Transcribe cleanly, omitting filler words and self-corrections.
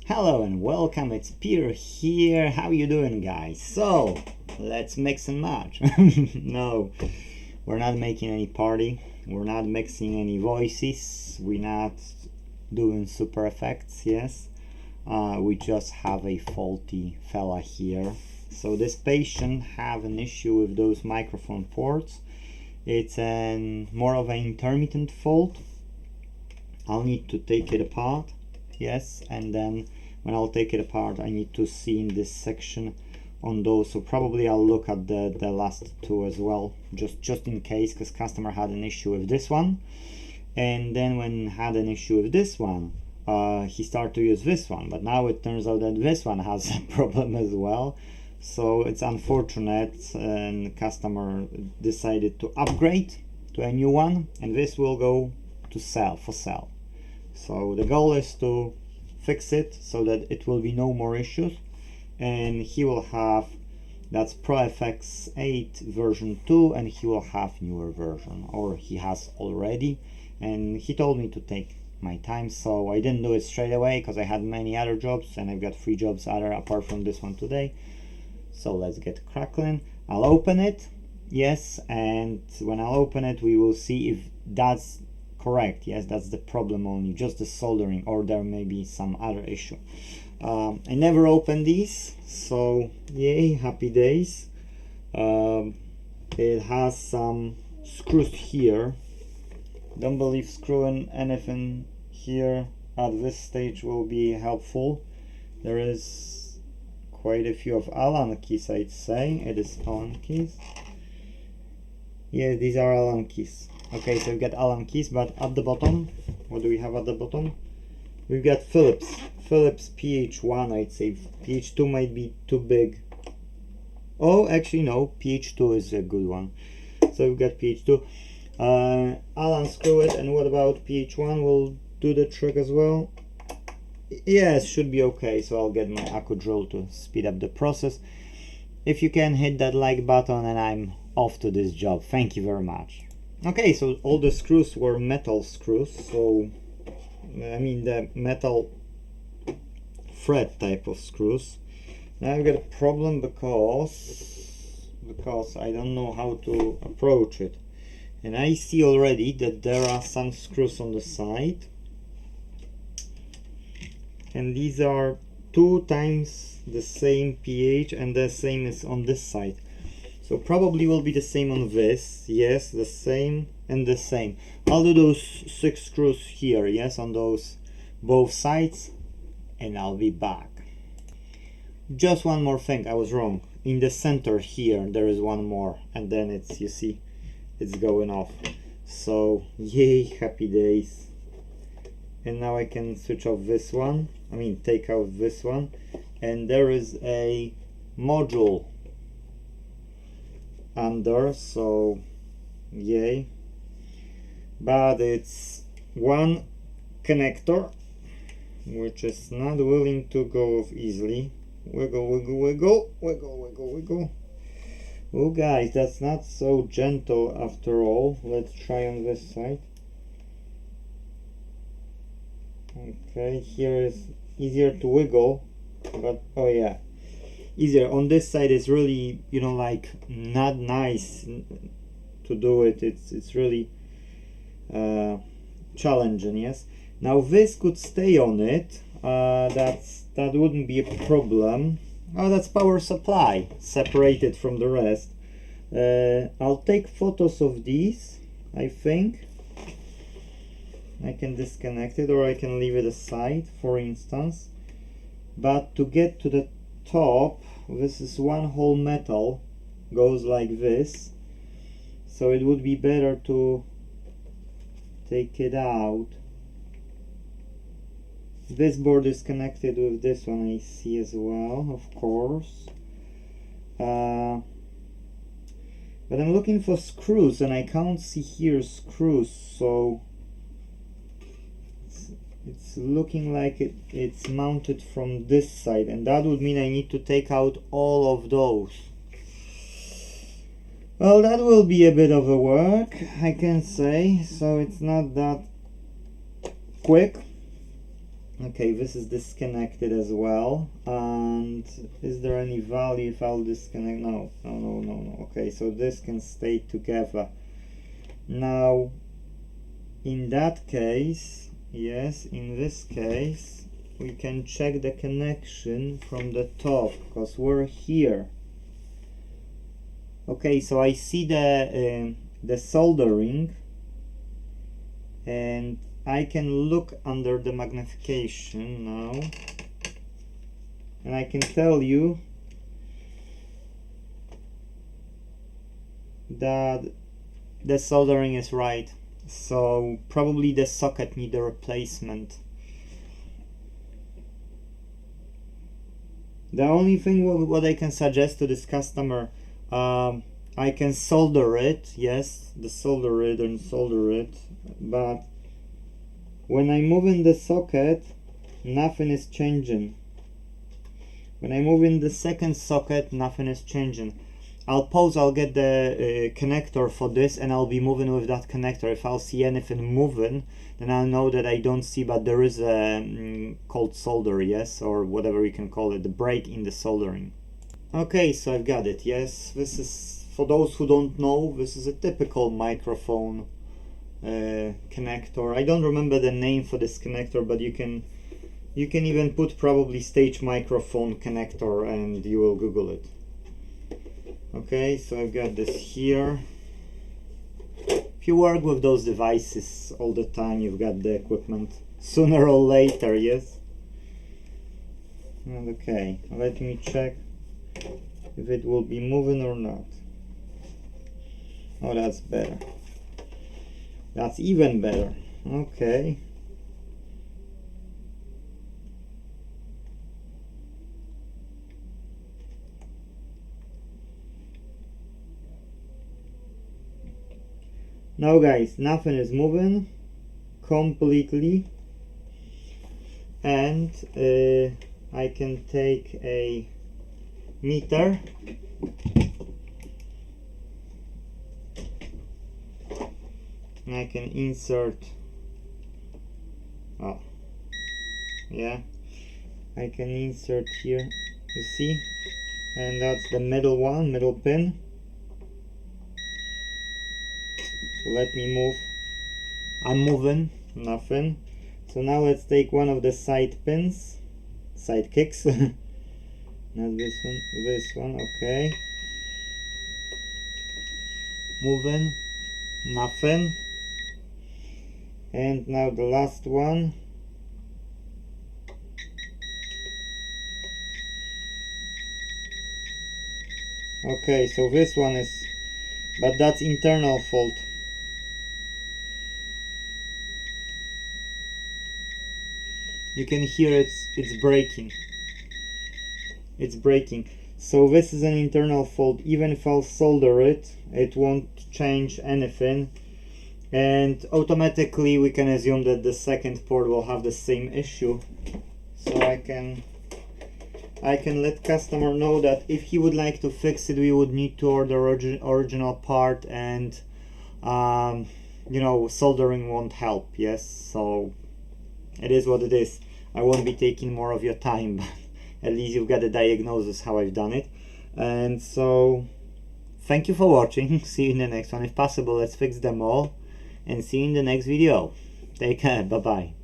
Hello and welcome, it's Peter here. How you doing, guys? So, let's mix and match. No, we're not making any party. We're not mixing any voices. We're not doing super effects, yes. We just have a faulty fella here. So this patient have an issue with those microphone ports. It's more of an intermittent fault. I'll need to take it apart, yes, and then when I'll take it apart I need to see in this section on those, so probably I'll look at the last two as well, just in case, because customer had an issue with this one, and then when had an issue with this one, he started to use this one, but now it turns out that this one has a problem as well. So it's unfortunate, and customer decided to upgrade to a new one, and this will go to sell. So the goal is to fix it so that it will be no more issues, and he will have, that's ProFX8 version 2, and he will have newer version, or he has already, and he told me to take my time, so I didn't do it straight away because I had many other jobs, and I've got 3 jobs other apart from this one today. So let's get crackling. I'll open it, yes, and when I'll open it we will see if that's correct. Yes, that's the problem, only just the soldering, or there may be some other issue. I never opened these, so yay, happy days. It has some screws here. Don't believe screwing anything here at this stage will be helpful. There is quite a few of Allen keys, I'd say. It is Allen keys. Yeah, these are Allen keys. Okay, so we've got Allen keys, but at the bottom, what do we have at the bottom? We've got Phillips PH1, I'd say. PH2 might be too big. Oh, actually no, PH2 is a good one. So we've got PH2. Allen screw it, and what about PH1? Will do the trick as well. Yes, should be okay, so I'll get my Accu drill to speed up the process. If you can hit that like button, and I'm off to this job. Thank you very much. Okay, so all the screws were metal screws, so I mean the metal thread type of screws. Now I've got a problem because I don't know how to approach it, and I see already that there are some screws on the side, and these are 2 times the same pH, and the same is on this side. So probably will be the same on this, yes, the same and the same. I'll do those 6 screws here, yes, on those both sides, and I'll be back. Just one more thing, I was wrong. In the center here there is one more, and then it's, you see, it's going off. So yay, happy days. And now I can switch off this one, I mean take out this one, and there is a module under, so yay. But it's one connector which is not willing to go off easily. Wiggle. Oh guys, that's not so gentle after all. Let's try on this side. Okay, here is easier to wiggle, but oh yeah, easier. On this side is really, you know, like not nice to do it. It's really challenging, yes. Now this could stay on it. That wouldn't be a problem. Oh, that's power supply separated from the rest. I'll take photos of these. I think I can disconnect it, or I can leave it aside, for instance. But to get to the top, this is one whole metal, goes like this, so it would be better to take it out. This board is connected with this one, I see as well, of course. But I'm looking for screws, and I can't see here screws, so it's looking like it's mounted from this side, and that would mean I need to take out all of those. Well, that will be a bit of a work, I can say, so it's not that quick. Okay, this is disconnected as well. And is there any value if I'll disconnect? No. Okay, so this can stay together. Now, in that case, yes, in this case, we can check the connection from the top, because we're here. Okay, so I see the soldering, and I can look under the magnification now, and I can tell you that the soldering is right. So probably the socket needs a replacement. The only thing what I can suggest to this customer, I can solder it, yes, solder it, but when I move in the socket, nothing is changing. When I move in the second socket, nothing is changing. I'll pause, I'll get the connector for this, and I'll be moving with that connector. If I'll see anything moving, then I'll know that I don't see, but there is a cold solder, yes, or whatever you can call it, the break in the soldering. Okay, so I've got it, yes. This is, for those who don't know, this is a typical microphone connector. I don't remember the name for this connector, but you can even put probably stage microphone connector and you will Google it. Okay, so I've got this here. If you work with those devices all the time, you've got the equipment sooner or later, yes? And okay, let me check if it will be moving or not. Oh, that's better. That's even better. Okay. Now guys, nothing is moving completely, and I can take a meter and I can insert, oh yeah, I can insert here, you see, and that's the middle pin. So let me move. I'm moving, nothing. So now let's take one of the side pins, side kicks. Not this one, okay. Moving, nothing. And now the last one. Okay, so this one is, but that's internal fault. You can hear it's breaking. It's breaking. So this is an internal fault. Even if I'll solder it, it won't change anything. And automatically we can assume that the second port will have the same issue. So I can let customer know that if he would like to fix it, we would need to order original part, and you know, soldering won't help. Yes, so it is what it is. I won't be taking more of your time, but at least you've got a diagnosis how I've done it. And so thank you for watching. See you in the next one. If possible, let's fix them all, and see you in the next video. Take care. Bye bye.